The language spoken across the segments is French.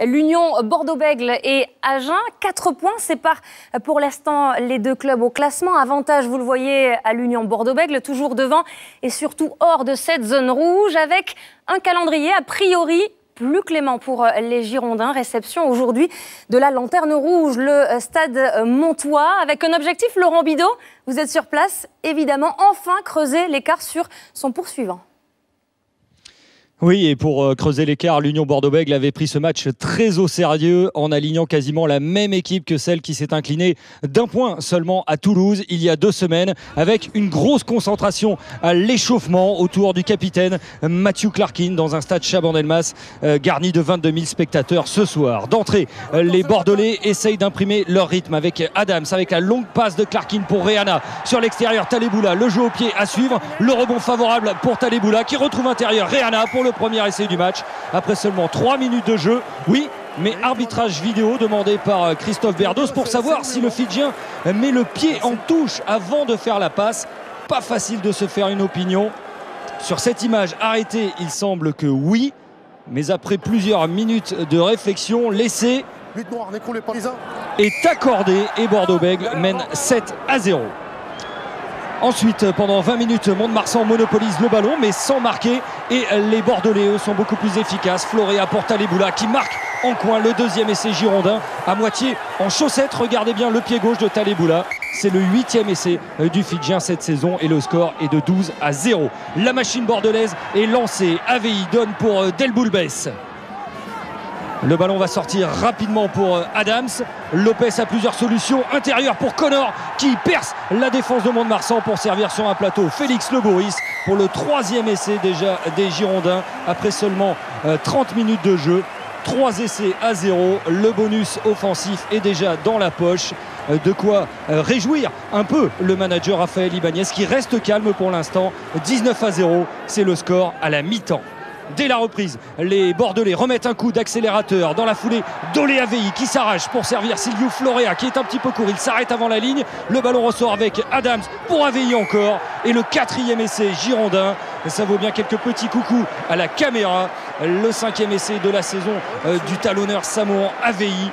l'Union Bordeaux-Bègles et Agen. 4 points séparent pour l'instant les deux clubs au classement. Avantage, vous le voyez, à l'Union Bordeaux-Bègles, toujours devant et surtout hors de cette zone rouge, avec un calendrier a priori plus clément pour les Girondins. Réception aujourd'hui de la Lanterne Rouge, le stade montois, avec un objectif, Laurent Bidault, vous êtes sur place, évidemment, enfin creuser l'écart sur son poursuivant. Oui, et pour creuser l'écart, l'Union Bordeaux-Bègles avait pris ce match très au sérieux en alignant quasiment la même équipe que celle qui s'est inclinée d'un point seulement à Toulouse il y a 2 semaines, avec une grosse concentration à l'échauffement autour du capitaine Matthew Clarkin dans un stade Chabandelmas garni de 22 000 spectateurs ce soir. D'entrée, les Bordelais essayent d'imprimer leur rythme avec Adams, avec la longue passe de Clarkin pour Reana. Sur l'extérieur, Talleboula, le jeu au pied à suivre, le rebond favorable pour Talleboula qui retrouve intérieur Reana pour le premier essai du match après seulement 3 minutes de jeu. Oui, mais arbitrage vidéo demandé par Christophe Berdos pour savoir si le Fidjien met le pied en touche avant de faire la passe. Pas facile de se faire une opinion. Sur cette image arrêtée, il semble que oui, mais après plusieurs minutes de réflexion, l'essai est accordé et Bordeaux-Bègles mène 7-0. Ensuite, pendant 20 minutes, Mont-de-Marsan monopolise le ballon, mais sans marquer. Et les Bordelais, eux, sont beaucoup plus efficaces. Floréa pour Talleboula qui marque en coin le deuxième essai girondin, à moitié en chaussettes. Regardez bien le pied gauche de Talleboula. C'est le 8e essai du Fidjien cette saison et le score est de 12-0. La machine bordelaise est lancée. AVI donne pour Delboulbès. Le ballon va sortir rapidement pour Adams. Lopez a plusieurs solutions. Intérieur pour Connor qui perce la défense de Mont-de-Marsan pour servir sur un plateau. Félix Le Boris pour le 3e essai déjà des Girondins après seulement 30 minutes de jeu. 3 essais à 0. Le bonus offensif est déjà dans la poche. De quoi réjouir un peu le manager Raphaël Ibanez qui reste calme pour l'instant. 19-0, c'est le score à la mi-temps. Dès la reprise, les Bordelais remettent un coup d'accélérateur. Dans la foulée, Dolé AVI qui s'arrache pour servir Silviu Florea qui est un petit peu court. Il s'arrête avant la ligne. Le ballon ressort avec Adams pour AVI encore. Et le 4e essai girondin. Ça vaut bien quelques petits coucous à la caméra. Le 5e essai de la saison du talonneur samoan AVI.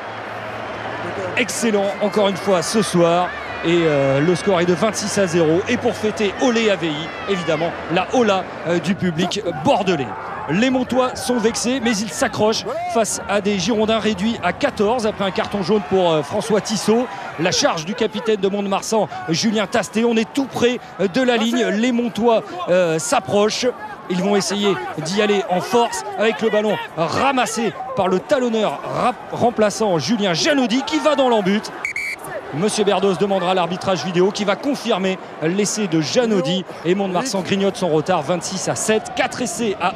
Excellent encore une fois ce soir. Et le score est de 26-0. Et pour fêter Olé AVI, évidemment, la Ola du public bordelais. Les Montois sont vexés, mais ils s'accrochent face à des Girondins réduits à 14 après un carton jaune pour François Tissot. La charge du capitaine de Mont-de-Marsan, Julien Tastet. On est tout près de la ligne. Les Montois s'approchent. Ils vont essayer d'y aller en force avec le ballon ramassé par le talonneur remplaçant Julien Janaudy qui va dans l'embut. Monsieur Berdos demandera l'arbitrage vidéo qui va confirmer l'essai de Janaudy et Mont-de-Marsan grignote son retard 26-7, 4 essais à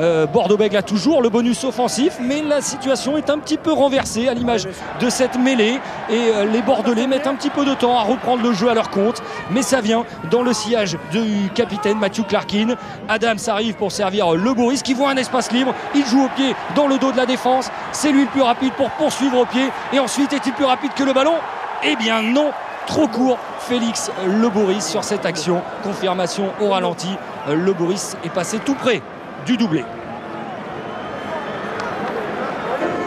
1. Bordeaux-Bègles a toujours le bonus offensif, mais la situation est un petit peu renversée à l'image de cette mêlée et les Bordelais mettent un petit peu de temps à reprendre le jeu à leur compte, mais ça vient dans le sillage du capitaine Matthew Clarkin. Adams arrive pour servir Le Boris qui voit un espace libre, il joue au pied dans le dos de la défense, c'est lui le plus rapide pour poursuivre au pied et ensuite est-il plus rapide que le ballon? Eh bien non, trop court Félix Le Boris sur cette action. Confirmation au ralenti, Le Boris est passé tout près du doublé.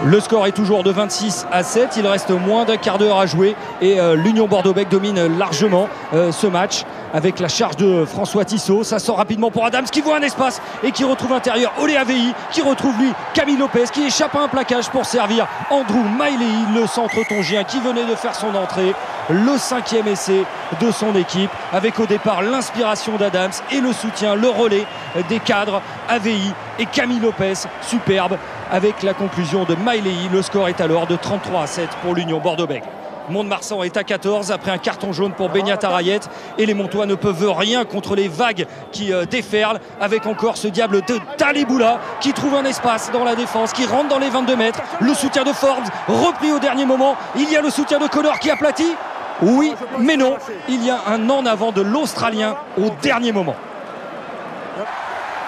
Le score est toujours de 26-7, il reste moins d'un quart d'heure à jouer et l'Union Bordeaux-Bègles domine largement ce match avec la charge de François Tissot. Ça sort rapidement pour Adams qui voit un espace et qui retrouve intérieur Olé AVI qui retrouve lui Camille Lopez qui échappe à un plaquage pour servir Andrew Mailei, le centre tongien qui venait de faire son entrée. Le 5e essai de son équipe avec au départ l'inspiration d'Adams et le soutien, le relais des cadres AVI et Camille Lopez, superbe avec la conclusion de Mailei. Le score est alors de 33-7 pour l'Union Bordeaux-Bègles. Mont-de-Marsan est à 14 après un carton jaune pour Beñat Arayet et les Montois ne peuvent rien contre les vagues qui déferlent avec encore ce diable de Talleboula qui trouve un espace dans la défense, qui rentre dans les 22 mètres. Le soutien de Forbes repris au dernier moment. Il y a le soutien de Connor qui aplatit. Oui, mais non. Il y a un en avant de l'Australien au dernier moment.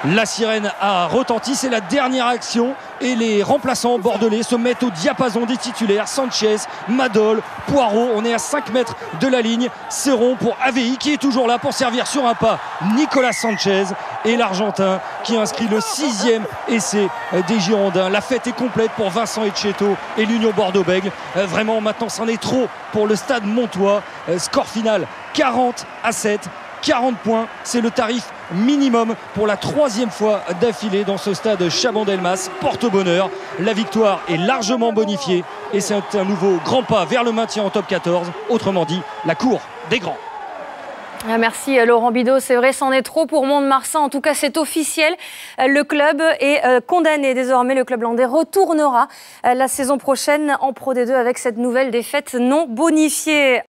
La sirène a retenti, c'est la dernière action et les remplaçants bordelais se mettent au diapason des titulaires. Sanchez, Madol, Poirot, on est à 5 mètres de la ligne. C'est rond pour AVI qui est toujours là pour servir sur un pas Nicolas Sanchez et l'Argentin qui inscrit le 6e essai des Girondins. La fête est complète pour Vincent Etcheto et l'Union Bordeaux-Bègles. Vraiment maintenant c'en est trop pour le stade montois. Score final 40-7. 40 points, c'est le tarif minimum pour la 3e fois d'affilée dans ce stade Chabandelmas. Porte-bonheur, la victoire est largement bonifiée et c'est un nouveau grand pas vers le maintien en top 14, autrement dit la cour des grands. Merci Laurent Bidault, c'est vrai, c'en est trop pour Mont-de-Marsan. En tout cas, c'est officiel. Le club est condamné désormais. Le club landais retournera la saison prochaine en Pro D2 avec cette nouvelle défaite non bonifiée.